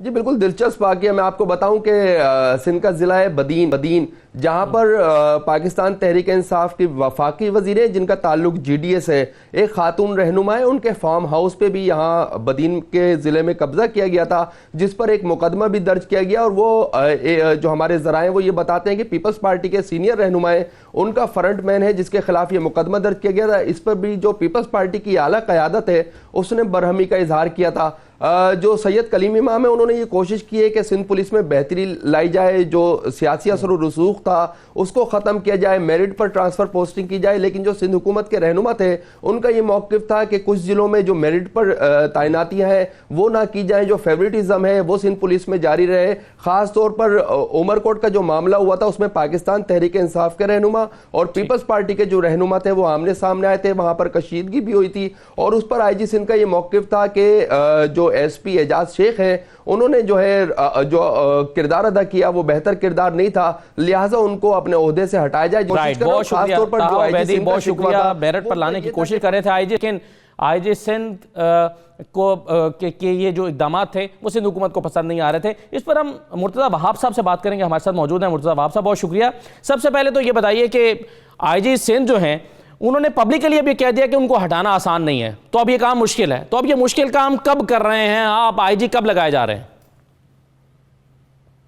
جی بالکل دلچسپ واقعہ میں آپ کو بتاؤں کہ سندھ کا ضلع ہے بدین جہاں پر پاکستان تحریک انصاف کی وفاقی وزیر ہیں جن کا تعلق جی ڈی ایس ہے، ایک خاتون رہنما ہے، ان کے فارم ہاؤس پہ بھی یہاں بدین کے ضلع میں قبضہ کیا گیا تھا، جس پر ایک مقدمہ بھی درج کیا گیا، اور وہ جو ہمارے ذرائع وہ یہ بتاتے ہیں کہ پیپلز پارٹی کے سینئر رہنما ہیں، ان کا فرنٹ مین ہے جس کے خلاف یہ مقدمہ درج کیا گیا تھا۔ اس پر بھی جو پیپلز پارٹی کی اعلیٰ قیادت ہے اس نے برہمی کا اظہار کیا تھا۔ جو سید کلیم امام ہیں انہوں نے یہ کوشش کی ہے کہ سندھ پولیس میں بہتری لائی جائے، جو سیاسی اثر و رسوخ تھا اس کو ختم کیا جائے، میرٹ پر ٹرانسفر پوسٹنگ کی جائے، لیکن جو سندھ حکومت کے رہنما تھے ان کا یہ موقف تھا کہ کچھ ضلعوں میں جو میرٹ پر تعیناتیاں ہیں وہ نہ کی جائیں، جو فیوریٹزم ہے وہ سندھ پولیس میں جاری رہے۔ خاص طور پر عمر کوٹ کا جو معاملہ ہوا تھا اس میں پاکستان تحریک انصاف کے رہنما اور پیپلز پارٹی کے جو رہنما تھے وہ آمنے سامنے آئے تھے، وہاں پر کشیدگی بھی ہوئی تھی، اور اس پر آئی جی سندھ کا یہ موقف تھا کہ جو ایس پی اعجاز شیخ ہیں انہوں نے جو ہے جو کردار ادا کیا وہ بہتر کردار نہیں تھا، لہٰذا ان کو اپنے عہدے سے ہٹایا جائے۔ بہت شکریہ، بہت شکریہ، میرٹ پر لانے کی کوشش کر رہے تھے آئی جی، لیکن آئی جی سندھ کو کہ یہ جو اقدامات تھے وہ سندھ حکومت کو پسند نہیں آ رہے تھے۔ اس پر ہم مرتضیٰ وہاب صاحب سے بات کریں گے، ہمارے ساتھ موجود ہیں مرتضیٰ وہاب صاحب، بہت شکریہ۔ سب سے پہلے تو یہ بتائیے کہ آئی جی سندھ جو ہیں انہوں نے پبلکلی اب یہ کہہ دیا کہ ان کو ہٹانا آسان نہیں ہے، تو اب یہ کام مشکل ہے، تو اب یہ مشکل کام کب کر رہے ہیں آپ؟ آئی جی کب لگائے جا رہے ہیں؟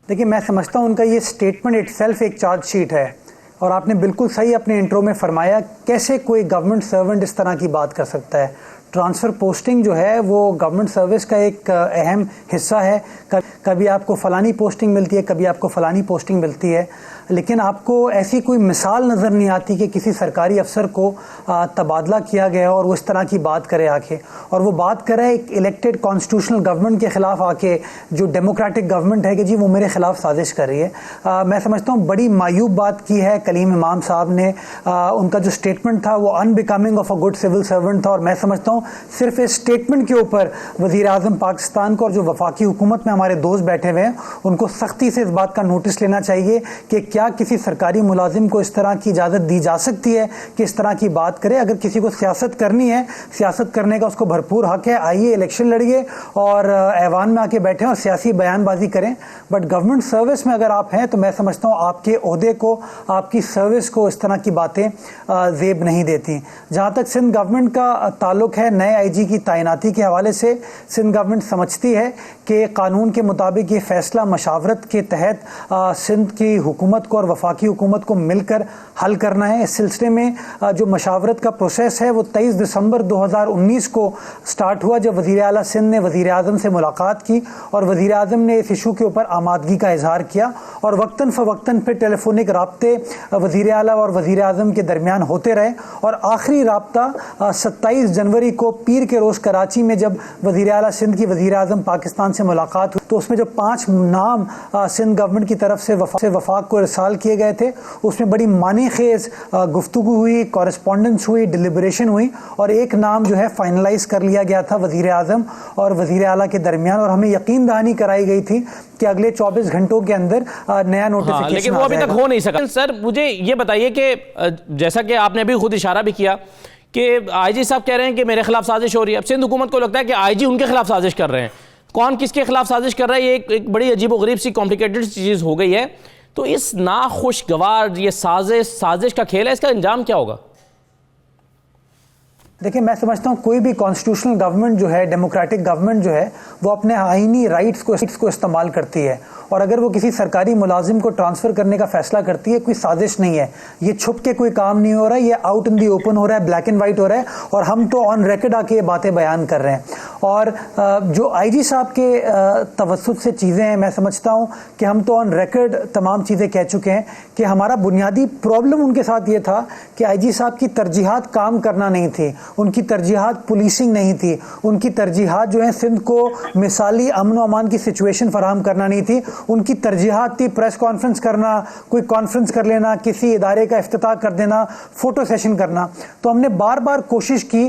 دیکھیں میں سمجھتا ہوں ان کا یہ سٹیٹمنٹ اٹ سیلف ایک چارج شیٹ ہے، اور آپ نے بالکل صحیح اپنے انٹرو میں فرمایا کیسے کوئی گورنمنٹ سرونٹ اس طرح کی بات کر سکتا ہے۔ ٹرانسفر پوسٹنگ جو ہے وہ گورنمنٹ سروس کا ایک اہم حصہ ہے، کبھی آپ کو فلانی پوسٹنگ ملتی ہے، کبھی آپ کو فلانی پوسٹنگ ملتی ہے، لیکن آپ کو ایسی کوئی مثال نظر نہیں آتی کہ کسی سرکاری افسر کو تبادلہ کیا گیا اور وہ اس طرح کی بات کرے آ کے، اور وہ بات کرے ایک الیکٹڈ کانسٹیٹیوشنل گورنمنٹ کے خلاف آ کے، جو ڈیموکریٹک گورنمنٹ ہے کہ جی وہ میرے خلاف سازش کر رہی ہے۔ میں سمجھتا ہوں بڑی معیوب بات کی ہے کلیم امام صاحب نے، ان کا جو سٹیٹمنٹ تھا وہ in becoming of a good civil servant تھا، اور میں سمجھتا ہوں صرف اس سٹیٹمنٹ کے اوپر وزیر اعظم پاکستان کو اور جو وفاقی حکومت میں ہمارے دوست بیٹھے ہوئے ہیں ان کو سختی سے اس بات کا نوٹس لینا چاہیے کہ کیا کسی سرکاری ملازم کو اس طرح کی اجازت دی جا سکتی ہے کہ اس طرح کی بات کرے؟ اگر کسی کو سیاست کرنی ہے، سیاست کرنے کا اس کو بھرپور حق ہے، آئیے الیکشن لڑیے اور ایوان میں آ کے بیٹھیں اور سیاسی بیان بازی کریں، بٹ گورنمنٹ سروس میں اگر آپ ہیں تو میں سمجھتا ہوں آپ کے عہدے کو، آپ کی سروس کو اس طرح کی باتیں زیب نہیں دیتی۔ جہاں تک سندھ گورنمنٹ کا تعلق ہے، نئے آئی جی کی تعیناتی کے حوالے سے سندھ گورنمنٹ سمجھتی ہے کہ قانون کے مطابق یہ فیصلہ مشاورت کے تحت سندھ کی حکومت کو اور وفاقی حکومت کو مل کر حل کرنا ہے۔ اس سلسلے میں جو مشاورت کا پروسیس ہے وہ 23 دسمبر 2019 کو سٹارٹ ہوا، جب وزیر اعلیٰ سندھ نے وزیر اعظم سے ملاقات کی اور وزیر اعظم نے اس ایشو کے اوپر آمادگی کا اظہار کیا، اور وقتاً فوقتاً پھر ٹیلی فونک رابطے وزیر اعلیٰ اور وزیر اعظم کے درمیان ہوتے رہے، اور آخری رابطہ 27 جنوری کو پیر کے روز کراچی میں جب وزیر اعلیٰ سندھ کی وزیر اعظم پاکستان سے ملاقات ہوئی تو اس میں جو 5 نام سندھ گورنمنٹ کی طرف سے وفاق کو ارسال کیے گئے تھے اس میں بڑی معنی خیز گفتگو ہوئی، کورسپونڈنس ہوئی، ڈیلیبریشن ہوئی، اور ایک نام جو ہے فائنلائز کر لیا گیا تھا وزیر اعظم اور وزیر اعلیٰ کے درمیان، اور ہمیں یقین دہانی کرائی گئی تھی کہ اگلے 24 گھنٹوں کے اندر نیا نوٹیفیکیشن لیکن وہ ابھی تک ہو نہیں سکا۔ سر مجھے یہ بتائیے کہ جیسا کہ آپ نے ابھی خود اشارہ بھی کیا کہ آئی جی صاحب کہہ رہے ہیں کہ میرے خلاف سازش ہو رہی ہے، اب سندھ حکومت کو لگتا ہے کہ آئی جی ان کے خلاف سازش کر رہے ہیں، کون کس کے خلاف سازش کر رہا ہے یہ ایک بڑی عجیب و غریب سی کمپلیکیٹڈ چیز ہو گئی ہے۔ تو اس ناخوشگوار یہ سازش کا کھیل ہے، اس کا انجام کیا ہوگا؟ دیکھیں میں سمجھتا ہوں کوئی بھی کانسٹیٹیوشنل گورنمنٹ جو ہے، ڈیموکریٹک گورنمنٹ جو ہے، وہ اپنے آئینی رائٹس کو استعمال کرتی ہے، اور اگر وہ کسی سرکاری ملازم کو ٹرانسفر کرنے کا فیصلہ کرتی ہے کوئی سازش نہیں ہے، یہ چھپ کے کوئی کام نہیں ہو رہا ہے، یہ آؤٹ ان دی اوپن ہو رہا ہے، بلیک اینڈ وائٹ ہو رہا ہے، اور ہم تو آن ریکارڈ آ کے یہ باتیں بیان کر رہے ہیں۔ اور جو آئی جی صاحب کے توسط سے چیزیں ہیں، میں سمجھتا ہوں کہ ہم تو آن ریکارڈ تمام چیزیں کہہ چکے ہیں کہ ہمارا بنیادی پرابلم ان کے ساتھ یہ تھا کہ آئی جی صاحب کی ترجیحات کام کرنا نہیں تھی، ان کی ترجیحات پولیسنگ نہیں تھی، ان کی ترجیحات جو ہیں سندھ کو مثالی امن و امان کی سچویشن فراہم کرنا نہیں تھی، ان کی ترجیحات تھی پریس کانفرنس کرنا، کوئی کانفرنس کر لینا، کسی ادارے کا افتتاح کر دینا، فوٹو سیشن کرنا۔ تو ہم نے بار بار کوشش کی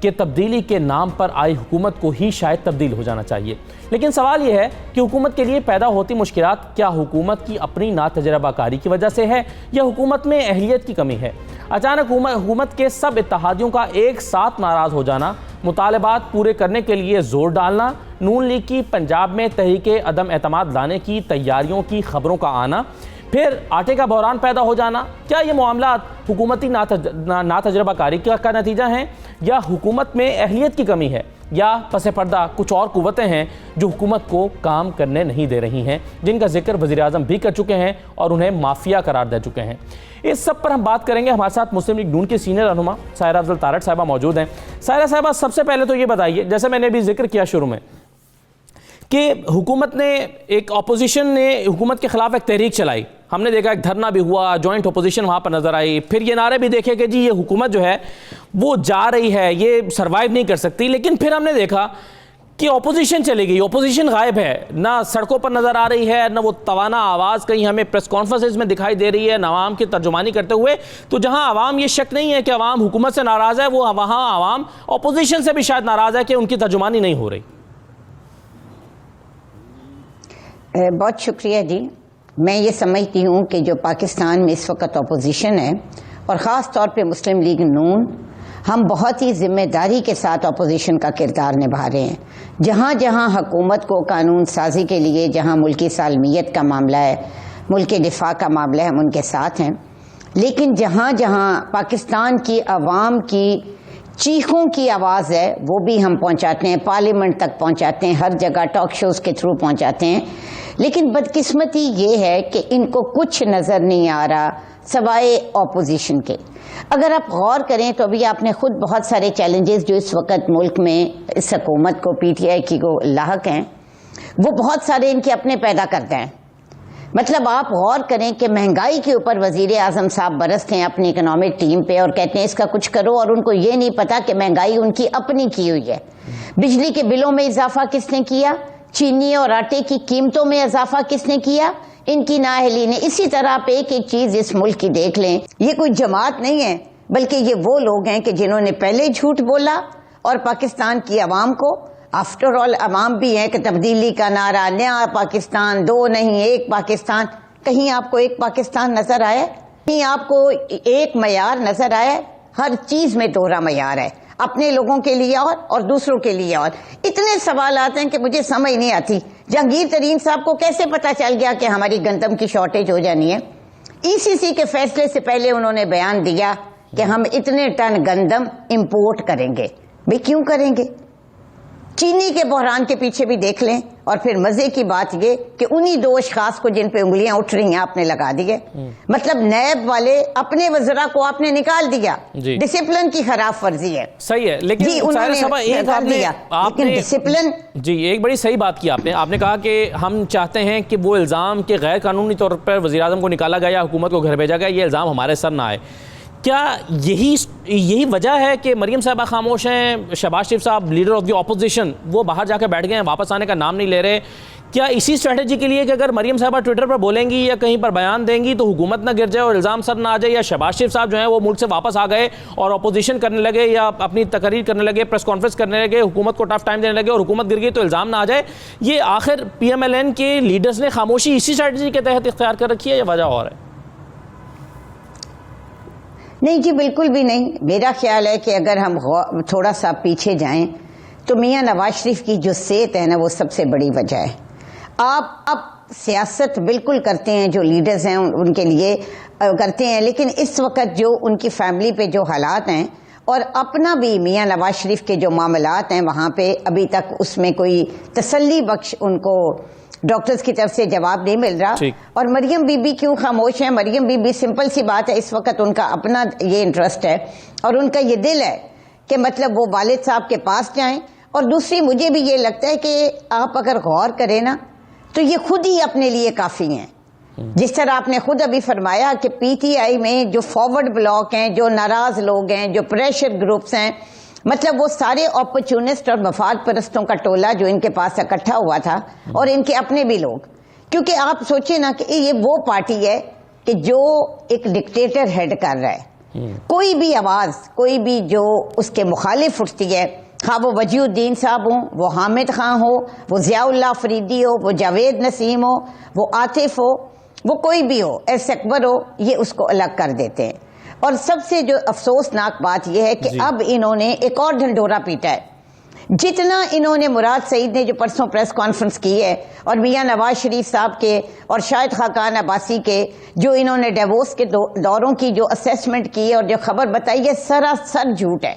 کہ تبدیلی کے نام پر آئی حکومت کو ہی شاید تبدیل ہو جانا چاہیے. لیکن سوال یہ ہے کہ حکومت کے لیے پیدا ہوتی مشکلات کیا حکومت کی اپنی ناتجربہ کاری کی وجہ سے ہے یا حکومت میں اہلیت کی کمی ہے؟ اچانک حکومت کے سب اتحادیوں کا ایک ساتھ ناراض ہو جانا، مطالبات پورے کرنے کے لیے زور ڈالنا، نون لیگ کی پنجاب میں تحریک عدم اعتماد لانے کی تیاریوں کی خبروں کا آنا، پھر آٹے کا بحران پیدا ہو جانا، کیا یہ معاملات حکومتی ناتجربہ کاری کا نتیجہ ہیں یا حکومت میں اہلیت کی کمی ہے یا پس پردہ کچھ اور قوتیں ہیں جو حکومت کو کام کرنے نہیں دے رہی ہیں، جن کا ذکر وزیر اعظم بھی کر چکے ہیں اور انہیں مافیا قرار دے چکے ہیں؟ اس سب پر ہم بات کریں گے. ہمارے ساتھ مسلم لیگ نون کے سینئر رہنما سائرہ افضل تارڑ صاحبہ موجود ہیں. سائرہ صاحبہ، سب سے پہلے تو یہ بتائیے، جیسے میں نے بھی ذکر کیا شروع میں کہ حکومت نے اپوزیشن نے حکومت کے خلاف ایک تحریک چلائی، ہم نے دیکھا ایک دھرنا بھی ہوا، جوائنٹ اپوزیشن وہاں پر نظر آئی، پھر یہ نعرے بھی دیکھے کہ جی یہ حکومت جو ہے وہ جا رہی ہے، یہ سروائیو نہیں کر سکتی. لیکن پھر ہم نے دیکھا کہ اپوزیشن چلی گئی، اپوزیشن غائب ہے، نہ سڑکوں پر نظر آ رہی ہے، نہ وہ توانا آواز کہیں ہمیں پریس کانفرنسز میں دکھائی دے رہی ہے، نہ عوام کی ترجمانی کرتے ہوئے. تو جہاں عوام یہ شک نہیں ہے کہ عوام حکومت سے ناراض ہے، وہ وہاں عوام اپوزیشن سے بھی شاید ناراض ہے کہ ان کی ترجمانی نہیں ہو رہی. بہت شکریہ جی. میں یہ سمجھتی ہوں کہ جو پاکستان میں اس وقت اپوزیشن ہے اور خاص طور پہ مسلم لیگ نون، ہم بہت ہی ذمہ داری کے ساتھ اپوزیشن کا کردار نبھا رہے ہیں. جہاں جہاں حکومت کو قانون سازی کے لیے، جہاں ملکی سالمیت کا معاملہ ہے، ملک دفاع کا معاملہ ہے، ہم ان کے ساتھ ہیں. لیکن جہاں جہاں پاکستان کی عوام کی چیخوں کی آواز ہے وہ بھی ہم پہنچاتے ہیں، پارلیمنٹ تک پہنچاتے ہیں، ہر جگہ ٹاک شوز کے تھرو پہنچاتے ہیں. لیکن بدقسمتی یہ ہے کہ ان کو کچھ نظر نہیں آ رہا سوائے اپوزیشن کے. اگر آپ غور کریں تو ابھی آپ نے خود بہت سارے چیلنجز جو اس وقت ملک میں اس حکومت کو، پی ٹی آئی کی کو لاحق ہیں، وہ بہت سارے ان کے اپنے پیدا کرتے ہیں. مطلب آپ غور کریں کہ مہنگائی کے اوپر وزیر اعظم صاحب برستے ہیں اپنی اکنامک ٹیم پہ اور کہتے ہیں اس کا کچھ کرو، اور ان کو یہ نہیں پتا کہ مہنگائی ان کی اپنی کی ہوئی ہے. بجلی کے بلوں میں اضافہ کس نے کیا؟ چینی اور آٹے کی قیمتوں میں اضافہ کس نے کیا؟ ان کی نااہلی نے. اسی طرح آپ ایک ایک چیز اس ملک کی دیکھ لیں. یہ کوئی جماعت نہیں ہے بلکہ یہ وہ لوگ ہیں کہ جنہوں نے پہلے جھوٹ بولا اور پاکستان کی عوام کو، آفٹر آل عوام بھی ہیں کہ تبدیلی کا نعرہ، نیا پاکستان، دو نہیں ایک پاکستان. کہیں آپ کو ایک پاکستان نظر آیا؟ کہیں آپ کو ایک معیار نظر آیا؟ ہر چیز میں دوہرا معیار ہے، اپنے لوگوں کے لیے اور دوسروں کے لیے اور. اتنے سوالات ہیں کہ مجھے سمجھ نہیں آتی. جہانگیر ترین صاحب کو کیسے پتا چل گیا کہ ہماری گندم کی شارٹیج ہو جانی ہے؟ ای سی سی کے فیصلے سے پہلے انہوں نے بیان دیا کہ ہم اتنے ٹن گندم امپورٹ کریں گے. بھئی کیوں کریں گے؟ چینی کے بحران کے پیچھے بھی دیکھ لیں. اور پھر مزے کی بات یہ کہ انہی دو اشخاص کو جن پہ انگلیاں اٹھ رہی ہیں آپ نے لگا دیے. مطلب نیب والے اپنے وزراء کو آپ نے نکال دیا. ڈسپلن کی خراب ورزی ہے. صحیح ہے. لیکن ڈسپلن جی ایک بڑی صحیح بات کی آپ نے کہا کہ ہم چاہتے ہیں کہ وہ الزام کہ غیر قانونی طور پر وزیراعظم کو نکالا گیا یا حکومت کو گھر بھیجا گیا، یہ الزام ہمارے سر نہ آئے. کیا یہی وجہ ہے کہ مریم صاحبہ خاموش ہیں، شہباز شریف صاحب لیڈر آف دی اپوزیشن وہ باہر جا کے بیٹھ گئے ہیں، واپس آنے کا نام نہیں لے رہے؟ کیا اسی اسٹریٹجی کے لیے کہ اگر مریم صاحبہ ٹویٹر پر بولیں گی یا کہیں پر بیان دیں گی تو حکومت نہ گر جائے اور الزام سر نہ آ جائے، یا شہباز شریف صاحب جو ہیں وہ ملک سے واپس آ گئے اور اپوزیشن کرنے لگے یا اپنی تقریر کرنے لگے، پریس کانفرنس کرنے لگے، حکومت کو ٹف ٹائم دینے لگے اور حکومت گر گئی تو الزام نہ آ جائے؟ یہ آخر پی ایم ایل این کے لیڈرز نے خاموشی اسی اسٹریٹجی کے تحت اختیار کر رکھی ہے یا وجہ اور ہے؟ نہیں جی بالکل بھی نہیں. میرا خیال ہے کہ اگر ہم تھوڑا سا پیچھے جائیں تو میاں نواز شریف کی جو صحت ہے نا وہ سب سے بڑی وجہ ہے. آپ سیاست بالکل کرتے ہیں، جو لیڈرز ہیں ان کے لیے کرتے ہیں، لیکن اس وقت جو ان کی فیملی پہ جو حالات ہیں اور اپنا بھی میاں نواز شریف کے جو معاملات ہیں وہاں پہ ابھی تک اس میں کوئی تسلی بخش ان کو ڈاکٹرز کی طرف سے جواب نہیں مل رہا. اور مریم بی بی کیوں خاموش ہیں؟ مریم بی بی سمپل سی بات ہے، اس وقت ان کا اپنا یہ انٹرسٹ ہے اور ان کا یہ دل ہے کہ مطلب وہ والد صاحب کے پاس جائیں. اور دوسری مجھے بھی یہ لگتا ہے کہ آپ اگر غور کریں نا تو یہ خود ہی اپنے لیے کافی ہیں. جس طرح آپ نے خود ابھی فرمایا کہ پی ٹی آئی میں جو فارورڈ بلاک ہیں، جو ناراض لوگ ہیں، جو پریشر گروپس ہیں، مطلب وہ سارے اپرچونسٹ اور مفاد پرستوں کا ٹولہ جو ان کے پاس اکٹھا ہوا تھا اور ان کے اپنے بھی لوگ. کیونکہ آپ سوچیں نا کہ یہ وہ پارٹی ہے کہ جو ایک ڈکٹیٹر ہیڈ کر رہا ہے. کوئی بھی آواز، کوئی بھی جو اس کے مخالف اٹھتی ہے، خواہ وہ وجیہ الدین صاحب ہوں، وہ حامد خان ہو، وہ ضیاء اللہ فریدی ہو، وہ جاوید نسیم ہو، وہ عاطف ہو، وہ کوئی بھی ہو، ایس اکبر ہو، یہ اس کو الگ کر دیتے ہیں۔ اور سب سے جو افسوسناک بات یہ ہے کہ اب انہوں نے ایک اور ڈھنڈورا پیٹا ہے۔ جتنا انہوں نے مراد سعید نے جو پرسوں پریس کانفرنس کی ہے اور میاں نواز شریف صاحب کے اور شاہد خاقان عباسی کے جو انہوں نے ڈیوورس کے دوروں کی جو اسیسمنٹ کی ہے اور جو خبر بتائی ہے، سراسر جھوٹ ہے۔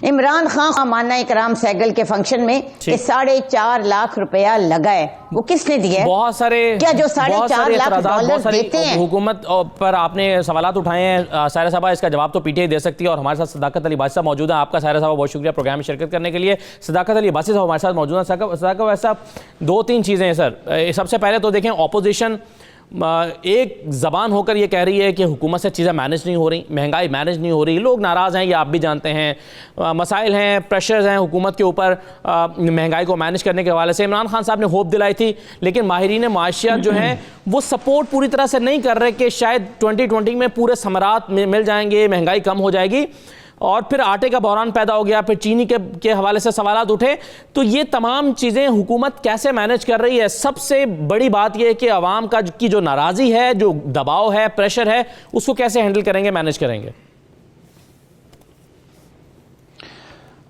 عمران خان مانا اکرام سہگل کے فنکشن میں کہ 4.5 لاکھ روپیہ لگا ہے، وہ کس نے دیا ہے؟ بہت سارے کیا جو 4.5 لاکھ ڈالر دیتے ہیں حکومت پر آپ نے سوالات اٹھائے ہیں، سائرہ صاحبہ اس کا جواب تو پی ٹی آئی دے سکتی ہے، اور ہمارے ساتھ صداقت علی عباسی صاحب موجود ہیں۔ آپ کا سائرہ صاحبہ بہت شکریہ پروگرام میں شرکت کرنے کے لیے۔ صداقت علی عباسی صاحب ہمارے ساتھ موجود ہیں۔ صداقت عباسی صاحب، 2-3 چیزیں ہیں سر۔ سب سے پہلے تو دیکھیں، اپوزیشن ایک زبان ہو کر یہ کہہ رہی ہے کہ حکومت سے چیزیں مینج نہیں ہو رہی، مہنگائی مینج نہیں ہو رہی، لوگ ناراض ہیں، یہ آپ بھی جانتے ہیں، مسائل ہیں، پریشرز ہیں حکومت کے اوپر مہنگائی کو مینج کرنے کے حوالے سے۔ عمران خان صاحب نے ہوپ دلائی تھی، لیکن ماہرین معاشیات جو ہیں وہ سپورٹ پوری طرح سے نہیں کر رہے کہ شاید 2020 میں پورے ثمرات مل جائیں گے، مہنگائی کم ہو جائے گی۔ اور پھر آٹے کا بحران پیدا ہو گیا، پھر چینی کے حوالے سے سوالات اٹھے۔ تو یہ تمام چیزیں حکومت کیسے مینج کر رہی ہے؟ سب سے بڑی بات یہ ہے کہ عوام کی جو ناراضی ہے، جو دباؤ ہے، پریشر ہے، اس کو کیسے ہینڈل کریں گے، مینج کریں گے؟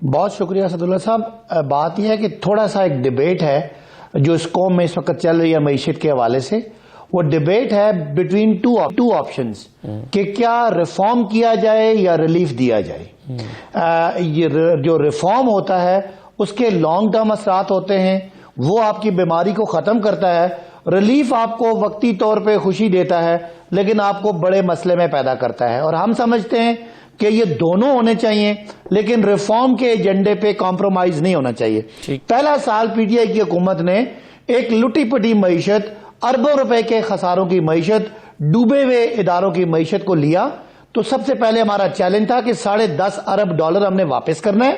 بہت شکریہ اسداللہ صاحب۔ بات یہ ہے کہ تھوڑا سا ایک ڈیبیٹ ہے جو اس قوم میں اس وقت چل رہی ہے معیشت کے حوالے سے۔ وہ ڈیبیٹ ہے بٹوین ٹو آپشنز کہ کیا ریفارم کیا جائے یا ریلیف دیا جائے۔ یہ جو ریفارم ہوتا ہے اس کے لانگ ٹرم اثرات ہوتے ہیں، وہ آپ کی بیماری کو ختم کرتا ہے۔ ریلیف آپ کو وقتی طور پہ خوشی دیتا ہے لیکن آپ کو بڑے مسئلے میں پیدا کرتا ہے، اور ہم سمجھتے ہیں کہ یہ دونوں ہونے چاہیے، لیکن ریفارم کے ایجنڈے پہ کمپرومائز نہیں ہونا چاہیے۔ پہلا سال پی ٹی آئی کی حکومت نے ایک لٹی پٹی معیشت، اربوں روپے کے خساروں کی معیشت، ڈوبے ہوئے اداروں کی معیشت کو لیا، تو سب سے پہلے ہمارا چیلنج تھا کہ 10.5 ارب ڈالر ہم نے واپس کرنا ہے،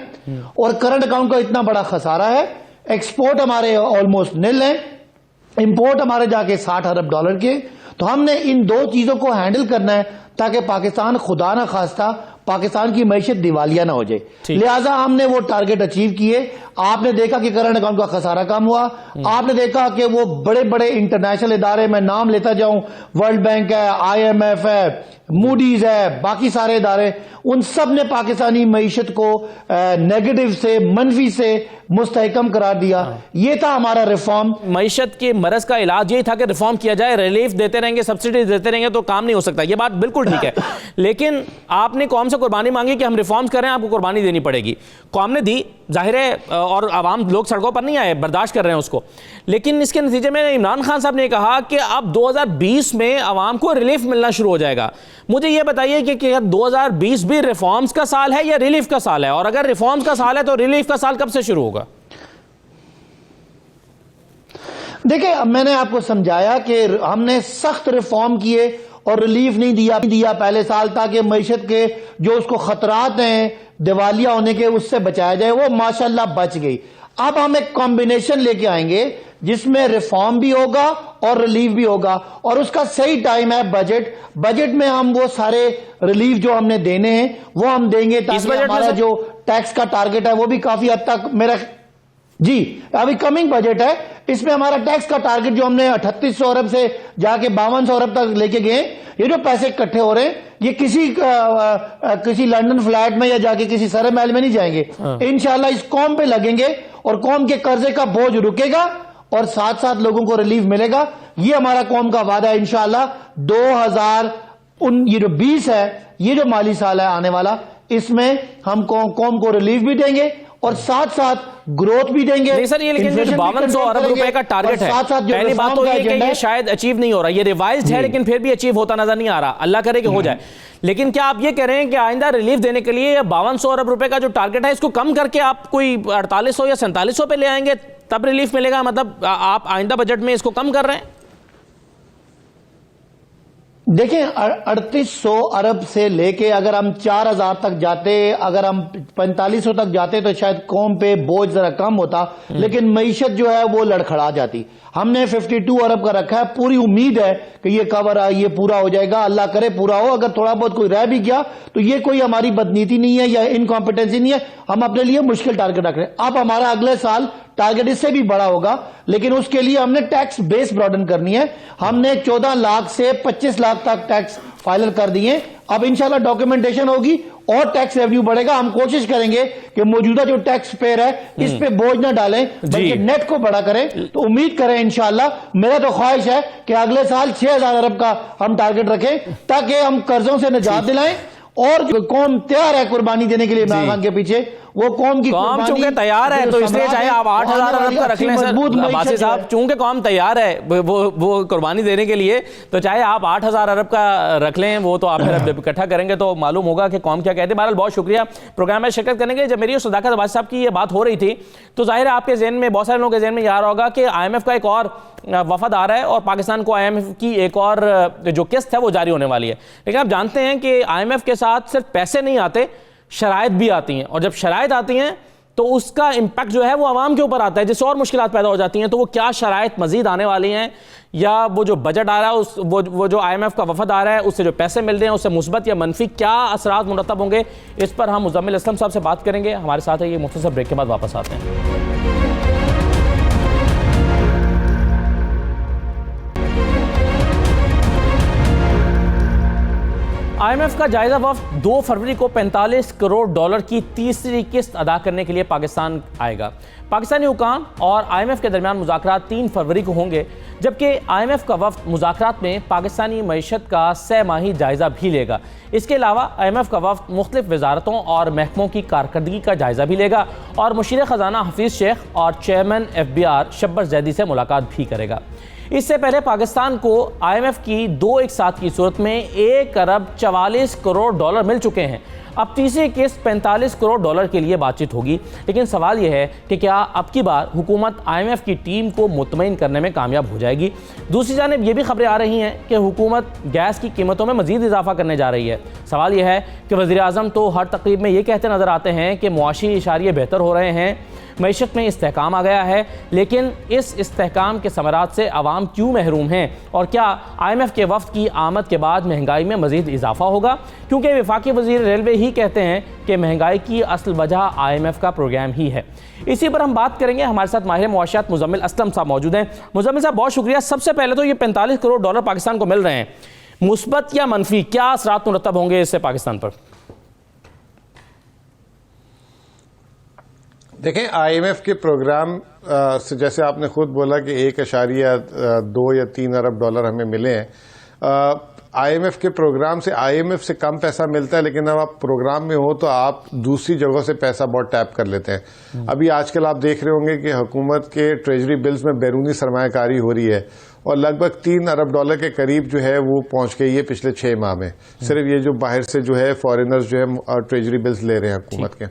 اور کرنٹ اکاؤنٹ کا اتنا بڑا خسارہ ہے، ایکسپورٹ ہمارے آلموسٹ نل ہیں، امپورٹ ہمارے جا کے 60 ارب ڈالر کے۔ تو ہم نے ان دو چیزوں کو ہینڈل کرنا ہے تاکہ پاکستان خدا نہ خواستہ پاکستان کی معیشت دیوالیہ نہ ہو جائے۔ لہٰذا ہم نے وہ ٹارگٹ اچیو کیے۔ آپ نے دیکھا کہ کرنٹ اکاؤنٹ کا خسارہ کم ہوا، آپ نے دیکھا کہ وہ بڑے بڑے انٹرنیشنل ادارے، میں نام لیتا جاؤں، ورلڈ بینک ہے، IMF ہے، موڈیز ہے، باقی سارے ادارے، ان سب نے پاکستانی معیشت کو نیگیٹو سے، منفی سے مستحکم قرار دیا۔ یہ تھا ہمارا ریفارم۔ معیشت کے مرض کا علاج یہی تھا کہ ریفارم کیا جائے، ریلیف دیتے رہیں گے، سبسڈیز دیتے رہیں گے تو کام نہیں ہو سکتا۔ یہ بات بالکل ٹھیک ہے، لیکن آپ نے قوم سے قربانی مانگی کہ ہم ریفارمز کر رہے ہیں، آپ کو قربانی دینی پڑے گی۔ قوم نے دی، ظاہر ہے، اور عوام لوگ سڑکوں پر نہیں آئے، برداشت کر رہے ہیں اس کو، لیکن اس کے نتیجے میں عمران خان صاحب نے کہا کہ اب 2020 میں عوام کو ریلیف ملنا شروع ہو جائے گا۔ مجھے یہ بتائیے کہ 2020 بھی ریفارمز کا سال ہے یا ریلیف کا سال ہے؟ اور اگر ریفارمز کا سال ہے تو ریلیف کا سال کب سے شروع ہوگا؟ دیکھیں، میں نے آپ کو سمجھایا کہ ہم نے سخت ریفارم کیے اور ریلیف نہیں دیا پہلے سال، تاکہ معیشت کے جو اس کو خطرات ہیں دیوالیہ ہونے کے، اس سے بچایا جائے۔ وہ ماشاءاللہ بچ گئی۔ اب ہم ایک کمبینیشن لے کے آئیں گے جس میں ریفارم بھی ہوگا اور ریلیف بھی ہوگا، اور اس کا صحیح ٹائم ہے بجٹ میں ہم وہ سارے ریلیف جو ہم نے دینے ہیں وہ ہم دیں گے، تاکہ ہمارا جو ٹیکس کا ٹارگٹ ہے وہ بھی کافی حد تک جی ابھی کمنگ بجٹ ہے، اس میں ہمارا ٹیکس کا ٹارگٹ جو ہم نے 3800 ارب سے جا کے 5200 ارب تک لے کے گئے، یہ جو پیسے اکٹھے ہو رہے ہیں یہ کسی لنڈن فلیٹ میں یا جا کے کسی سرے محل میں نہیں جائیں گے، انشاءاللہ اس قوم پہ لگیں گے اور قوم کے قرضے کا بوجھ رکے گا اور ساتھ ساتھ لوگوں کو ریلیف ملے گا۔ یہ ہمارا قوم کا وعدہ ہے انشاءاللہ۔ 2020 ہے، یہ جو مالی سال ہے آنے والا، اس میں ہم قوم کو ریلیف بھی دیں گے اور ساتھ ساتھ گروتھ بھی دیں گے۔ نہیں سر، یہ لیکن 5200 ارب روپے کا ٹارگٹ ہے، پہلی بات تو یہ کہ یہ شاید اچیو نہیں ہو رہا، یہ ریوائزڈ ہے لیکن پھر بھی اچیو ہوتا نظر نہیں آ رہا، اللہ کرے کہ ہو جائے۔ لیکن کیا آپ یہ کہہ رہے ہیں کہ آئندہ ریلیف دینے کے لیے 5200 ارب روپے کا جو ٹارگٹ ہے اس کو کم کر کے آپ کوئی 4800 یا 4700 پہ لے آئیں گے تب ریلیف ملے گا؟ مطلب آپ آئندہ بجٹ میں اس کو کم کر رہے ہیں؟ دیکھیں 3800 ارب سے لے کے اگر ہم 4000 تک جاتے، اگر ہم 4500 تک جاتے تو شاید قوم پہ بوجھ ذرا کم ہوتا، لیکن معیشت جو ہے وہ لڑکھڑا جاتی. ہم نے 52 ارب کا رکھا ہے. پوری امید ہے کہ یہ کور یہ پورا ہو جائے گا، اللہ کرے پورا ہو. اگر تھوڑا بہت کوئی رہ بھی گیا تو یہ کوئی ہماری بدنیتی نہیں ہے یا انکمپیٹنسی نہیں ہے، ہم اپنے لیے مشکل ٹارگٹ رکھ رہے ہیں. اب ہمارا اگلے سال ٹارگٹ اس سے بھی بڑا ہوگا، لیکن اس کے لیے ہم نے ٹیکس بیس براڈن کرنی ہے. ہم نے 14 لاکھ سے 25 لاکھ تک ٹیکس فائل کر دیے. اب انشاءاللہ ڈاکیومنٹیشن ہوگی اور ٹیکس ریونیو بڑھے گا. ہم کوشش کریں گے کہ موجودہ جو ٹیکس پیئر ہے اس پہ بوجھ نہ ڈالیں بلکہ نیٹ کو بڑا کریں. تو امید کریں انشاءاللہ. میرا تو خواہش ہے کہ اگلے سال 6000 ارب کا ہم ٹارگٹ رکھیں تاکہ ہم قرضوں سے نجات دلائیں. اور جو قوم تیار ہے قربانی دینے کے لیے عمران خان کے پیچھے، وہ قوم کی قوم چونکہ تیار ہے تو اس لیے چاہے آپ 8000 ارب کا رکھ لیں سر عباسی صاحب، چونکہ قوم تیار ہے وہ قربانی دینے کے لیے، تو چاہے آپ 8000 ارب کا رکھ لیں، وہ تو آپ پھر اکٹھا کریں گے تو معلوم ہوگا کہ قوم کیا کہتے ہیں. بہرحال بہت شکریہ پروگرام میں شرکت کرنے کے لیے. جب میری اور صداقت عباسی صاحب کی یہ بات ہو رہی تھی تو ظاہر ہے آپ کے ذہن میں، بہت سارے لوگوں کے ذہن میں یہ آ رہا ہوگا کہ آئی ایم ایف کا ایک اور وفد آ رہا ہے اور پاکستان کو آئی ایم ایف کی ایک اور جو قسط ہے وہ جاری ہونے والی ہے. لیکن آپ جانتے ہیں کہ آئی ایم ایف کے ساتھ صرف پیسے نہیں آتے، شرائط بھی آتی ہیں، اور جب شرائط آتی ہیں تو اس کا امپیکٹ جو ہے وہ عوام کے اوپر آتا ہے، جس سے اور مشکلات پیدا ہو جاتی ہیں. تو وہ کیا شرائط مزید آنے والی ہیں، یا وہ جو بجٹ آ رہا ہے وہ جو آئی ایم ایف کا وفد آ رہا ہے اس سے جو پیسے مل رہے ہیں اس سے مثبت یا منفی کیا اثرات مرتب ہوں گے، اس پر ہم مزمل اسلم صاحب سے بات کریں گے. ہمارے ساتھ ہے یہ مختصر بریک کے بعد واپس آتے ہیں. آئی ایم ایف کا جائزہ وفد 2 فروری کو 45 کروڑ ڈالر کی تیسری قسط ادا کرنے کے لیے پاکستان آئے گا. پاکستانی حکام اور آئی ایم ایف کے درمیان مذاکرات 3 فروری کو ہوں گے، جبکہ آئی ایم ایف کا وفد مذاکرات میں پاکستانی معیشت کا 6 ماہی جائزہ بھی لے گا. اس کے علاوہ آئی ایم ایف کا وفد مختلف وزارتوں اور محکموں کی کارکردگی کا جائزہ بھی لے گا اور مشیر خزانہ حفیظ شیخ اور چیئرمین ایف بی آر شبر زیدی سے ملاقات بھی کرے گا. اس سے پہلے پاکستان کو آئی ایم ایف کی 2 اقساط کی صورت میں 1 ارب 44 کروڑ ڈالر مل چکے ہیں. اب تیسری قسط 45 کروڑ ڈالر کے لیے بات چیت ہوگی. لیکن سوال یہ ہے کہ کیا اب کی بار حکومت آئی ایم ایف کی ٹیم کو مطمئن کرنے میں کامیاب ہو جائے گی؟ دوسری جانب یہ بھی خبریں آ رہی ہیں کہ حکومت گیس کی قیمتوں میں مزید اضافہ کرنے جا رہی ہے. سوال یہ ہے کہ وزیر اعظم تو ہر تقریب میں یہ کہتے نظر آتے ہیں کہ معاشی اشاریے بہتر ہو رہے ہیں، معیشت میں استحکام آ گیا ہے، لیکن اس استحکام کے ثمرات سے عوام کیوں محروم ہیں؟ اور کیا آئی ایم ایف کے وفد کی آمد کے بعد مہنگائی میں مزید اضافہ ہوگا؟ کیونکہ وفاقی وزیر ریلوے ہی کہتے ہیں کہ مہنگائی کی اصل وجہ آئی ایم ایف کا پروگرام ہی ہے. اسی پر ہم بات کریں گے. ہمارے ساتھ ماہر معاشیات مزمل اسلم صاحب موجود ہیں. مزمل صاحب بہت شکریہ. سب سے پہلے تو یہ 45 کروڑ ڈالر پاکستان کو مل رہے ہیں، مثبت یا منفی کیا اثرات مرتب ہوں گے اس سے پاکستان پر؟ دیکھیں آئی ایم ایف کے پروگرام سے جیسے آپ نے خود بولا کہ 1.2 یا 3 ارب ڈالر ہمیں ملے ہیں. آئی ایم ایف کے پروگرام سے آئی ایم ایف سے کم پیسہ ملتا ہے، لیکن اب آپ پروگرام میں ہو تو آپ دوسری جگہوں سے پیسہ بہت ٹیپ کر لیتے ہیں. ابھی آج کل آپ دیکھ رہے ہوں گے کہ حکومت کے ٹریجری بلز میں بیرونی سرمایہ کاری ہو رہی ہے اور لگ بھگ 3 ارب ڈالر کے قریب جو ہے وہ پہنچ گئی ہے پچھلے 6 ماہ میں. صرف یہ جو باہر سے جو ہے فارینرز جو ہے ٹریجری بلز لے رہے ہیں حکومت کے.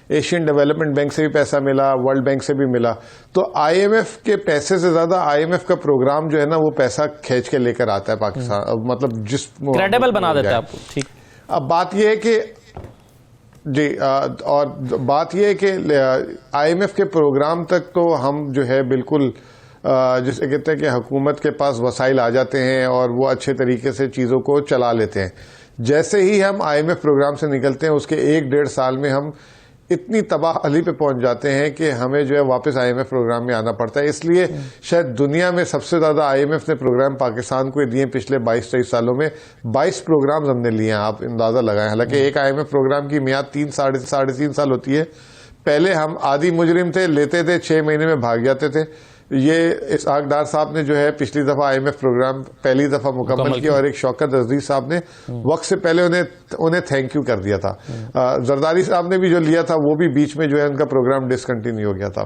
ایشین ڈیولپمنٹ بینک سے بھی پیسہ ملا، ورلڈ بینک سے بھی ملا. تو آئی ایم ایف کے پیسے سے زیادہ آئی ایم ایف کا پروگرام جو ہے نا وہ پیسہ کھینچ کے لے کر آتا ہے پاکستان، مطلب جس کریڈیبل بنا دیتا ہے آپ کو. ٹھیک. اب بات یہ ہے کہ جی اور بات یہ ہے کہ آئی ایم ایف کے پروگرام تک تو ہم جو ہے بالکل جسے کہتے ہیں کہ حکومت کے پاس وسائل آ جاتے ہیں اور وہ اچھے طریقے سے چیزوں کو چلا لیتے ہیں. جیسے ہی ہم آئی ایم ایف پروگرام سے نکلتے ہیں اس کے 1-1.5 سال میں ہم اتنی تباہی پہ پہنچ جاتے ہیں کہ ہمیں جو ہے واپس آئی ایم ایف پروگرام میں آنا پڑتا ہے. اس لیے شاید دنیا میں سب سے زیادہ آئی ایم ایف نے پروگرام پاکستان کو دیے پچھلے 22-23 سالوں میں. 22 پروگرامز ہم نے لیے ہیں، آپ اندازہ لگائیں. حالانکہ ایک آئی ایم ایف پروگرام کی میعاد 3-3.5 سال ہوتی ہے. پہلے ہم عادی مجرم تھے، لیتے تھے 6 مہینے میں بھاگ جاتے تھے. یہ اسحاق ڈار صاحب نے جو ہے پچھلی دفعہ آئی ایم ایف پروگرام پہلی دفعہ مکمل کیا اور ایک شوکت عزیز صاحب نے وقت سے پہلے انہیں تھینک یو کر دیا تھا. زرداری صاحب نے بھی جو لیا تھا وہ بھی بیچ میں جو ہے ان کا پروگرام ڈسکنٹینیو ہو گیا تھا.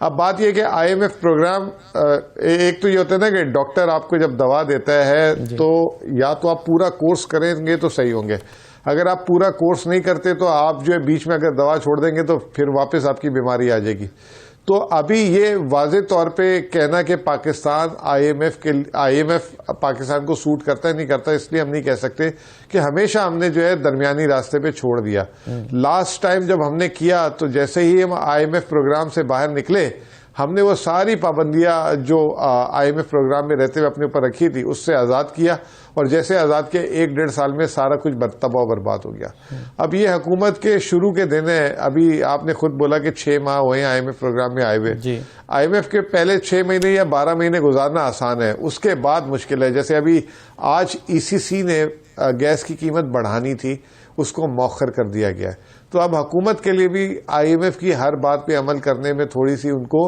اب بات یہ کہ آئی ایم ایف پروگرام ایک تو یہ ہوتا ہے نا کہ ڈاکٹر آپ کو جب دوا دیتا ہے تو یا تو آپ پورا کورس کریں گے تو صحیح ہوں گے. اگر آپ پورا کورس نہیں کرتے تو آپ جو ہے بیچ میں اگر دوا چھوڑ دیں گے تو پھر واپس آپ کی بیماری آ جائے گی. تو ابھی یہ واضح طور پہ کہنا کہ Pakistan IMF Pakistan کو سوٹ کرتا ہے نہیں کرتا، اس لیے ہم نہیں کہہ سکتے کہ ہمیشہ ہم نے جو ہے درمیانی راستے پہ چھوڑ دیا. لاسٹ ٹائم جب ہم نے کیا تو جیسے ہی ہم آئی ایم ایف پروگرام سے باہر نکلے، ہم نے وہ ساری پابندیاں جو آئی ایم ایف پروگرام میں رہتے ہوئے اپنے اوپر رکھی تھی اس سے آزاد کیا، اور جیسے آزاد کیا 1-1.5 سال میں سارا کچھ تباہ و برباد ہو گیا. اب یہ حکومت کے شروع کے دن ہیں، ابھی آپ نے خود بولا کہ 6 ماہ ہوئے ہیں آئی ایم ایف پروگرام میں آئے ہوئے. آئی ایم ایف کے پہلے 6 مہینے یا 12 مہینے گزارنا آسان ہے، اس کے بعد مشکل ہے. جیسے ابھی آج ای سی سی نے گیس کی قیمت بڑھانی تھی، اس کو مؤخر کر دیا گیا ہے. تو اب حکومت کے لیے بھی آئی ایم ایف کی ہر بات پہ عمل کرنے میں تھوڑی سی ان کو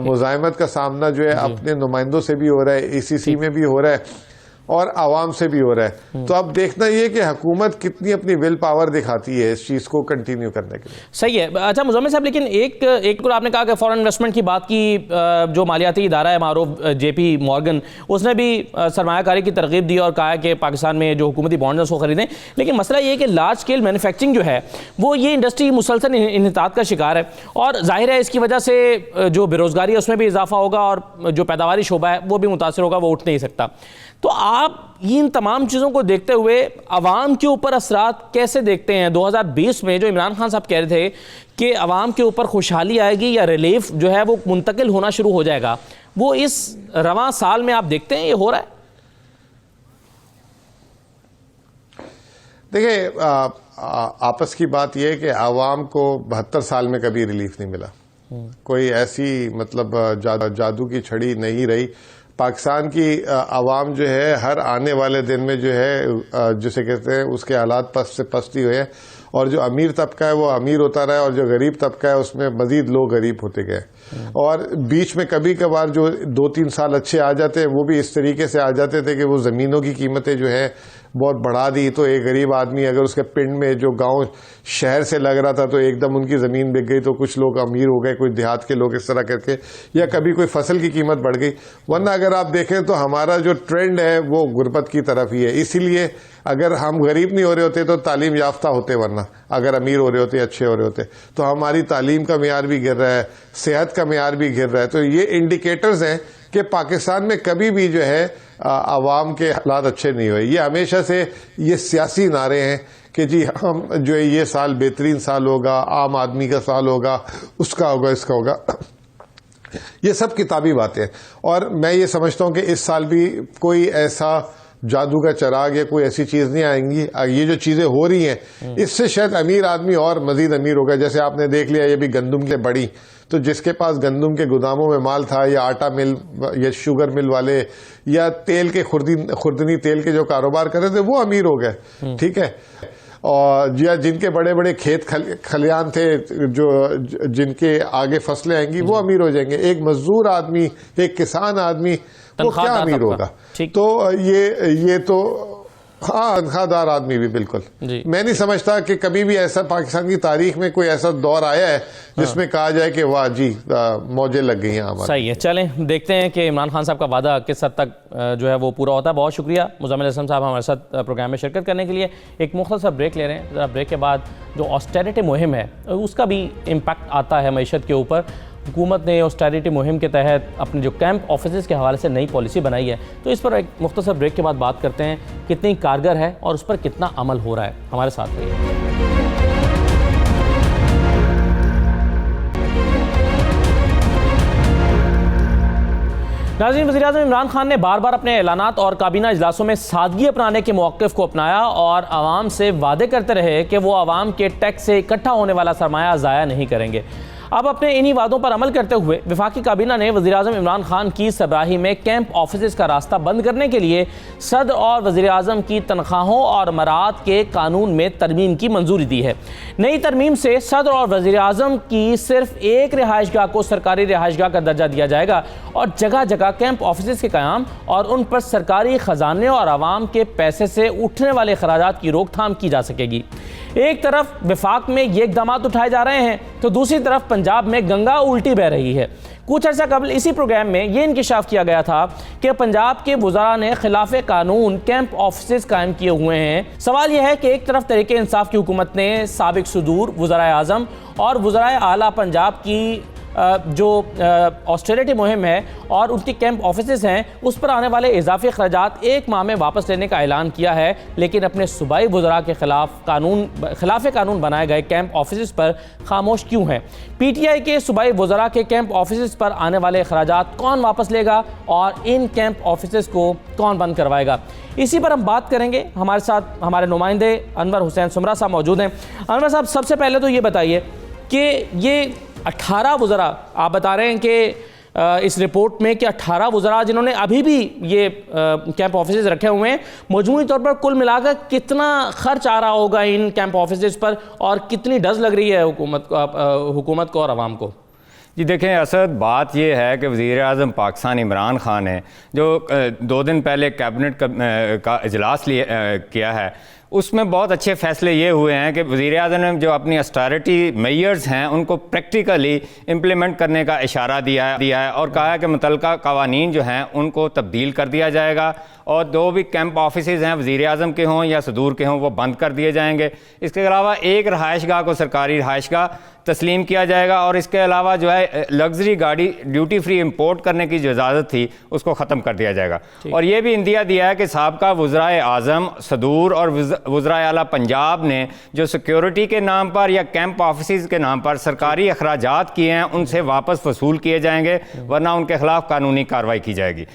مزاحمت کا سامنا جو ہے اپنے نمائندوں سے بھی ہو رہا ہے، ای سی سی میں بھی ہو رہا ہے اور عوام سے بھی ہو رہا ہے. تو اب دیکھنا یہ کہ حکومت کتنی اپنی ول پاور دکھاتی ہے اس چیز کو کنٹینیو کرنے کے لیے. صحیح ہے. اچھا مزمل صاحب، لیکن ایک آپ نے کہا کہ فورن انویسٹمنٹ کی بات کی، جو مالیاتی ادارہ ہے معروف جے پی مورگن، اس نے بھی سرمایہ کاری کی ترغیب دی اور کہا کہ پاکستان میں جو حکومتی بانڈز ہیں اس کو خریدیں. لیکن مسئلہ یہ ہے کہ لارج اسکیل مینوفیکچرنگ جو ہے وہ یہ انڈسٹری مسلسل انحطاط کا شکار ہے، اور ظاہر ہے اس کی وجہ سے جو بے روزگاری ہے اس میں بھی اضافہ ہوگا اور جو پیداواری شعبہ ہے وہ بھی متاثر ہوگا، وہ اٹھ نہیں سکتا. تو آپ ان تمام چیزوں کو دیکھتے ہوئے عوام کے اوپر اثرات کیسے دیکھتے ہیں؟ 2020 میں جو عمران خان صاحب کہہ رہے تھے کہ عوام کے اوپر خوشحالی آئے گی یا ریلیف جو ہے وہ منتقل ہونا شروع ہو جائے گا، وہ اس رواں سال میں آپ دیکھتے ہیں یہ ہو رہا ہے؟ دیکھیں، آپس کی بات یہ ہے کہ عوام کو 72 سال میں کبھی ریلیف نہیں ملا. کوئی ایسی مطلب جادو کی چھڑی نہیں رہی. پاکستان کی عوام جو ہے ہر آنے والے دن میں جو ہے جسے کہتے ہیں اس کے حالات پست سے پستی ہوئے ہیں، اور جو امیر طبقہ ہے وہ امیر ہوتا رہا ہے اور جو غریب طبقہ ہے اس میں مزید لوگ غریب ہوتے گئے. اور بیچ میں کبھی کبھار جو 2-3 سال اچھے آ جاتے ہیں وہ بھی اس طریقے سے آ جاتے تھے کہ وہ زمینوں کی قیمتیں جو ہے بہت بڑھا دی. تو ایک غریب آدمی اگر اس کے پنڈ میں جو گاؤں شہر سے لگ رہا تھا تو ایک دم ان کی زمین بک گئی تو کچھ لوگ امیر ہو گئے، کوئی دیہات کے لوگ اس طرح کر کے، یا کبھی کوئی فصل کی قیمت بڑھ گئی. ورنہ اگر آپ دیکھیں تو ہمارا جو ٹرینڈ ہے وہ غربت کی طرف ہی ہے. اسی لیے اگر ہم غریب نہیں ہو رہے ہوتے تو تعلیم یافتہ ہوتے، ورنہ اگر امیر ہو رہے ہوتے، اچھے ہو رہے ہوتے، تو ہماری تعلیم کا معیار بھی گر رہا ہے، صحت کا معیار بھی گر رہا ہے. تو یہ انڈیکیٹرز ہیں کہ پاکستان میں کبھی بھی جو ہے عوام کے حالات اچھے نہیں ہوئے. یہ ہمیشہ سے یہ سیاسی نعرے ہیں کہ جی ہم جو ہے یہ سال بہترین سال ہوگا، عام آدمی کا سال ہوگا، اس کا ہوگا، اس کا ہوگا. یہ سب کتابی باتیں ہیں. اور میں یہ سمجھتا ہوں کہ اس سال بھی کوئی ایسا جادو کا چراغ یا کوئی ایسی چیز نہیں آئیں گی. یہ جو چیزیں ہو رہی ہیں اس سے شاید امیر آدمی اور مزید امیر ہوگا. جیسے آپ نے دیکھ لیا یہ بھی گندم کے بڑی، تو جس کے پاس گندم کے گوداموں میں مال تھا، یا آٹا مل یا شوگر مل والے یا تیل کے خوردنی تیل کے جو کاروبار کر رہے تھے وہ امیر ہو گئے. ٹھیک ہے. اور جن کے بڑے بڑے کھیت کھلیان تھے، جو جن کے آگے فصلیں آئیں گی وہ امیر ہو جائیں گے. ایک مزدور آدمی، ایک کسان آدمی وہ کیا امیر ہوگا؟ تو یہ تو ہاں تنخواہ دار آدمی بھی بالکل. میں نہیں سمجھتا کہ کبھی بھی ایسا پاکستان کی تاریخ میں کوئی ایسا دور آیا ہے جس میں کہا جائے کہ واہ جی موجیں لگ گئی ہیں. صحیح ہے. چلیں دیکھتے ہیں کہ عمران خان صاحب کا وعدہ کس حد تک جو ہے وہ پورا ہوتا ہے. بہت شکریہ مزمل احسن صاحب ہمارے ساتھ پروگرام میں شرکت کرنے کے لیے. ایک مختصر بریک لے رہے ہیں. ذرا بریک کے بعد جو آسٹیرٹی مہم ہے اس کا بھی امپیکٹ آتا ہے معیشت کے اوپر. حکومت نے آسٹیرٹی مہم کے تحت اپنے جو کیمپ آفیسز کے حوالے سے نئی پالیسی بنائی ہے، تو اس پر ایک مختصر بریک کے بعد بات کرتے ہیں کتنی کارگر ہے اور اس پر کتنا عمل ہو رہا ہے. ہمارے ساتھ رہیے. ناظرین، وزیراعظم عمران خان نے بار بار اپنے اعلانات اور کابینہ اجلاسوں میں سادگی اپنانے کے موقف کو اپنایا اور عوام سے وعدے کرتے رہے کہ وہ عوام کے ٹیکس سے اکٹھا ہونے والا سرمایہ ضائع نہیں کریں گے. اب اپنے انہی وعدوں پر عمل کرتے ہوئے وفاقی کابینہ نے وزیراعظم عمران خان کی سربراہی میں کیمپ آفیسز کا راستہ بند کرنے کے لیے صدر اور وزیراعظم کی تنخواہوں اور مراعات کے قانون میں ترمیم کی منظوری دی ہے. نئی ترمیم سے صدر اور وزیراعظم کی صرف ایک رہائش گاہ کو سرکاری رہائش گاہ کا درجہ دیا جائے گا اور جگہ جگہ کیمپ آفیسز کے قیام اور ان پر سرکاری خزانے اور عوام کے پیسے سے اٹھنے والے اخراجات کی روک تھام کی جا سکے گی. ایک طرف وفاق میں یہ اقدامات اٹھائے جا رہے ہیں تو دوسری طرف پنجاب میں گنگا الٹی بہہ رہی ہے. کچھ عرصہ قبل اسی پروگرام میں یہ انکشاف کیا گیا تھا کہ پنجاب کے وزراء نے خلاف قانون کیمپ آفیسز قائم کیے ہوئے ہیں. سوال یہ ہے کہ ایک طرف تحریک انصاف کی حکومت نے سابق صدور، وزرائے اعظم اور وزرائے اعلیٰ پنجاب کی جو آسٹریلٹی مہم ہے اور ان کے کیمپ آفیسز ہیں اس پر آنے والے اضافی اخراجات 1 ماہ میں واپس لینے کا اعلان کیا ہے، لیکن اپنے صوبائی وزراء کے خلاف قانون بنائے گئے کیمپ آفیسز پر خاموش کیوں ہیں؟ پی ٹی آئی کے صوبائی وزراء کے کیمپ آفیسز پر آنے والے اخراجات کون واپس لے گا اور ان کیمپ آفیسز کو کون بند کروائے گا؟ اسی پر ہم بات کریں گے۔ ہمارے ساتھ ہمارے نمائندے انور حسین سمرہ صاحب موجود ہیں۔ انور صاحب، سب سے پہلے تو یہ بتائیے کہ یہ 18 وزراء آپ بتا رہے ہیں کہ اس رپورٹ میں کہ 18 وزراء جنہوں نے ابھی بھی یہ کیمپ آفیسز رکھے ہوئے ہیں، مجموعی طور پر کل ملا کر کتنا خرچ آ رہا ہوگا ان کیمپ آفیسز پر اور کتنی ڈز لگ رہی ہے حکومت کو اور عوام کو؟ جی دیکھیں، اسد بات یہ ہے کہ وزیر اعظم پاکستان عمران خان نے جو 2 دن پہلے کیبنٹ کا اجلاس کیا ہے، اس میں بہت اچھے فیصلے یہ ہوئے ہیں کہ وزیر اعظم نے جو اپنی اسٹیرٹی میئرز ہیں ان کو پریکٹیکلی امپلیمنٹ کرنے کا اشارہ دیا ہے اور کہا ہے کہ متعلقہ قوانین جو ہیں ان کو تبدیل کر دیا جائے گا اور جو بھی کیمپ آفیسز ہیں وزیر اعظم کے ہوں یا صدور کے ہوں وہ بند کر دیے جائیں گے۔ اس کے علاوہ ایک رہائش گاہ کو سرکاری رہائش گاہ تسلیم کیا جائے گا اور اس کے علاوہ جو ہے لگژری گاڑی ڈیوٹی فری امپورٹ کرنے کی جو اجازت تھی اس کو ختم کر دیا جائے گا۔ اور یہ بھی اندیا دیا ہے کہ سابقہ وزرائے اعظم، صدور اور وزرائے اعلیٰ پنجاب نے جو سیکیورٹی کے نام پر یا کیمپ آفیسز کے نام پر سرکاری اخراجات کیے ہیں ان سے واپس وصول کیے جائیں گے، ورنہ ان کے خلاف قانونی کارروائی کی جائے گی۔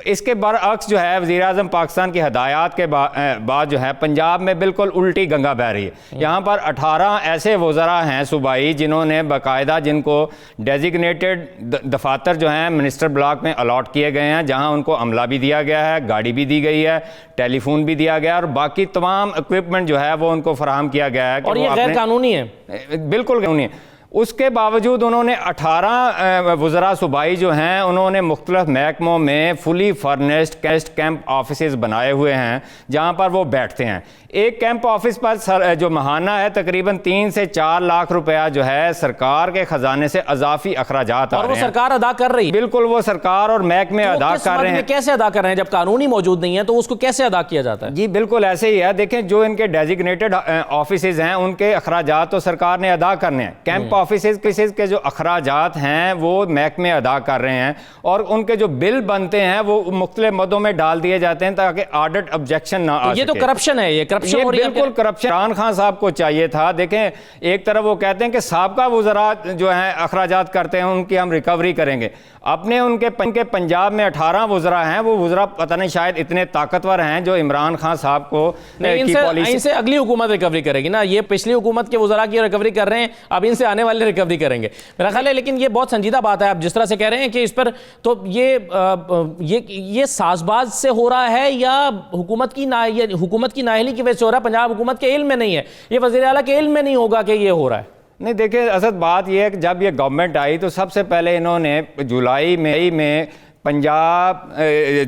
اس کے برعکس جو ہے وزیر اعظم پاکستان کی ہدایات کے بعد جو ہے پنجاب میں بالکل الٹی گنگا بہہ رہی ہے۔ یہاں پر 18 ایسے وزراء ہیں صوبائی جنہوں نے باقاعدہ جن کو ڈیزگنیٹڈ دفاتر جو ہیں منسٹر بلاک میں الاٹ کیے گئے ہیں، جہاں ان کو عملہ بھی دیا گیا ہے، گاڑی بھی دی گئی ہے، ٹیلی فون بھی دیا گیا ہے اور باقی تمام اکوپمنٹ جو ہے وہ ان کو فراہم کیا گیا ہے۔ اور یہ غیر قانونی ہے؟ بالکل قانونی ہے۔ اس کے باوجود انہوں نے 18 وزراء صوبائی جو ہیں انہوں نے مختلف محکموں میں فلی فرنسڈ کیمپ آفیسز بنائے ہوئے ہیں جہاں پر وہ بیٹھتے ہیں۔ ایک کیمپ آفس پر جو ماہانہ ہے تقریباً 3 سے 4 لاکھ روپیہ جو ہے سرکار کے خزانے سے اضافی اخراجات آ رہے ہیں، اور وہ سرکار ادا کر رہی ہے۔ بالکل، وہ سرکار اور محکمے ادا کر رہے ہیں۔ کیسے ادا کر رہے ہیں جب قانونی موجود نہیں ہے تو اس کو کیسے ادا کیا جاتا ہے؟ جی بالکل ایسے ہی ہے۔ دیکھیں، جو ان کے ڈیزگنیٹڈ آفیسز ہیں ان کے اخراجات تو سرکار نے ادا کرنے ہیں۔ کیمپ آفیسز کے جو اخراجات ہیں وہ محکمے ادا کر رہے ہیں اور ان کے جو بل بنتے ہیں وہ مختلف مدوں میں ڈال دیے جاتے ہیں تاکہ آڈٹ آبجیکشن نہ آ سکے۔ یہ تو کرپشن ہے، یہ کرپشن ہو رہی ہے۔ بالکل کرپشن۔ عمران خان صاحب کو چاہیے تھا، دیکھیں ایک طرف وہ کہتے ہیں کہ سابقہ وزراء جو ہیں اخراجات کرتے ہیں ان کی ہم ریکوری کریں گے، اپنے ان کے پنجاب میں 18 وزراء ہیں، وہ وزراء پتہ نہیں شاید اتنے طاقتور ہیں جو عمران خان صاحب کو ان سے اگلی حکومت ریکوری کرے گی نا۔ یہ پچھلی حکومت کے وزراء کی ریکوری کر رہے ہیں، اب ان سے آنے والے ریکوری کریں گے میرا خیال ہے۔ لیکن یہ بہت سنجیدہ بات ہے، آپ جس طرح سے کہہ رہے ہیں کہ اس پر تو یہ ساز باز سے ہو رہا ہے یا حکومت کی نااہلی کی وجہ سے ہو رہا ہے؟ پنجاب حکومت کے علم میں نہیں ہے، یہ وزیر اعلیٰ کے علم میں نہیں ہوگا کہ یہ ہو رہا ہے؟ نہیں دیکھیں، اصل بات یہ ہے کہ جب یہ گورنمنٹ آئی تو سب سے پہلے انہوں نے جولائی میں پنجاب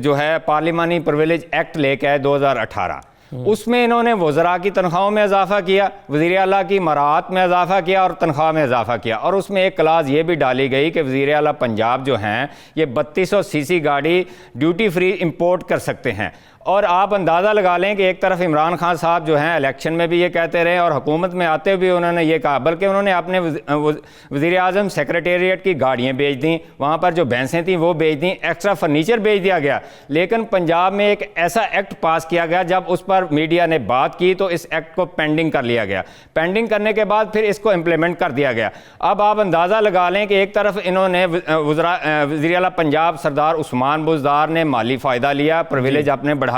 جو ہے پارلیمانی پرویلیج ایکٹ لے کے آئے 2018، اس میں انہوں نے وزراء کی تنخواہوں میں اضافہ کیا، وزیر اعلیٰ کی مراعات میں اضافہ کیا اور تنخواہ میں اضافہ کیا، اور اس میں ایک کلاز یہ بھی ڈالی گئی کہ وزیر اعلیٰ پنجاب جو ہیں یہ 3200 cc گاڑی ڈیوٹی فری امپورٹ کر سکتے ہیں۔ اور آپ اندازہ لگا لیں کہ ایک طرف عمران خان صاحب جو ہیں الیکشن میں بھی یہ کہتے رہے اور حکومت میں آتے ہوئے انہوں نے یہ کہا، بلکہ انہوں نے اپنے وزیر اعظم سیکریٹریٹ کی گاڑیاں بیچ دیں، وہاں پر جو بھینسیں تھیں وہ بیچ دیں، ایکسٹرا فرنیچر بیچ دیا گیا۔ لیکن پنجاب میں ایک ایسا ایکٹ پاس کیا گیا، جب اس پر میڈیا نے بات کی تو اس ایکٹ کو پینڈنگ کر لیا گیا، پینڈنگ کرنے کے بعد پھر اس کو امپلیمنٹ کر دیا گیا۔ اب آپ اندازہ لگا لیں کہ ایک طرف انہوں نے وزیر اعلیٰ پنجاب سردار عثمان بزدار نے مالی فائدہ لیا، پرویلیج اپنے بڑھائے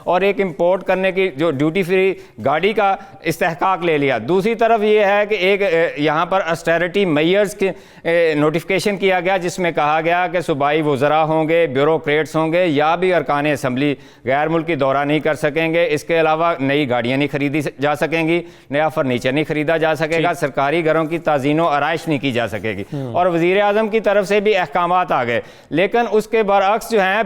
اور ایک امپورٹ کرنے کی جو ڈیوٹی فری گاڑی کا استحقاق لے لیا۔ دوسری طرف یہ ہے کہ ایک یہاں پر اسٹیرٹی میئرز کے نوٹیفیکیشن کیا گیا جس میں کہا گیا کہ صوبائی وزراء ہوں گے، بیوروکریٹس ہوں گے یا بھی ارکان اسمبلی غیر ملکی دورہ نہیں کر سکیں گے۔ اس کے علاوہ نئی گاڑیاں نہیں خریدی جا سکیں گی، نیا فرنیچر نہیں خریدا جا سکے گا، سرکاری گھروں کی تعزین و آرائش نہیں کی جا سکے گی، اور وزیر اعظم کی طرف سے بھی احکامات آ گئے۔ لیکن اس کے برعکس جو ہیں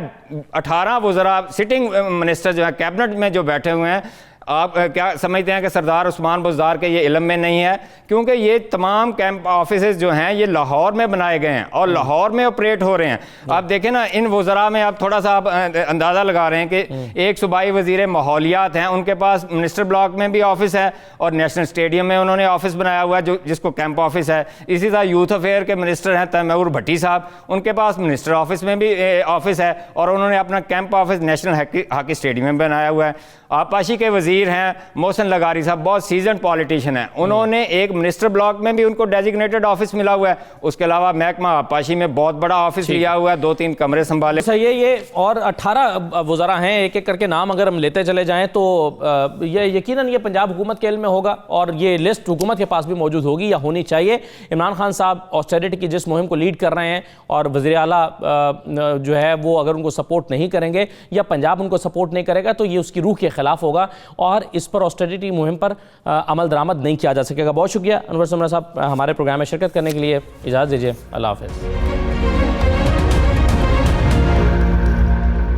18 وزراء سٹنگ منسٹر جو ہیں کیبنٹ میں جو بیٹھے ہوئے ہیں آپ کیا سمجھتے ہیں کہ سردار عثمان بزدار کے یہ علم میں نہیں ہے؟ کیونکہ یہ تمام کیمپ آفیسز جو ہیں یہ لاہور میں بنائے گئے ہیں اور لاہور میں آپریٹ ہو رہے ہیں. آپ دیکھیں نا ان وزراء میں آپ تھوڑا سا آپ اندازہ لگا رہے ہیں کہ ایک صوبائی وزیر ماحولیات ہیں, ان کے پاس منسٹر بلاک میں بھی آفس ہے اور نیشنل اسٹیڈیم میں انہوں نے آفس بنایا ہوا ہے جس کو کیمپ آفس ہے. اسی طرح یوتھ افیئر کے منسٹر ہیں تیمور بھٹی صاحب, ان کے پاس منسٹر آفس میں بھی آفس ہے اور انہوں نے اپنا camp office national hockey stadium میں بنایا ہوا ہے. آبپاشی کے وزیر ہیں محسن لغاری صاحب, بہت سیزنڈ پالیٹیشین ہیں, انہوں نے ایک منسٹر بلاک میں بھی ان کو ڈیزگنیٹڈ آفس ملا ہوا ہے. اس کے علاوہ محکمہ آبپاشی میں بہت بڑا آفس لیا ہوا ہے, 2-3 کمرے سنبھالے. یہ اور 18 وزراء ہیں, ایک ایک کر کے نام اگر ہم لیتے چلے جائیں تو یہ یقیناً یہ پنجاب حکومت کے علم میں ہوگا اور یہ لسٹ حکومت کے پاس بھی موجود ہوگی یا ہونی چاہیے. عمران خان صاحب آسٹریٹی کی جس مہم کو لیڈ کر رہے ہیں اور وزیر اعلیٰ جو ہے وہ اگر ان کو سپورٹ نہیں کریں گے یا پنجاب ان کو سپورٹ نہیں کرے گا تو یہ اس کی روح کے خلاف ہوگا اور اس پر آسٹریٹی مہم پر عمل درآمد نہیں کیا جا سکے گا. بہت شکریہ انور سمرا صاحب ہمارے پروگرام میں شرکت کرنے کے لیے. اجازت دیجیے, اللہ حافظ.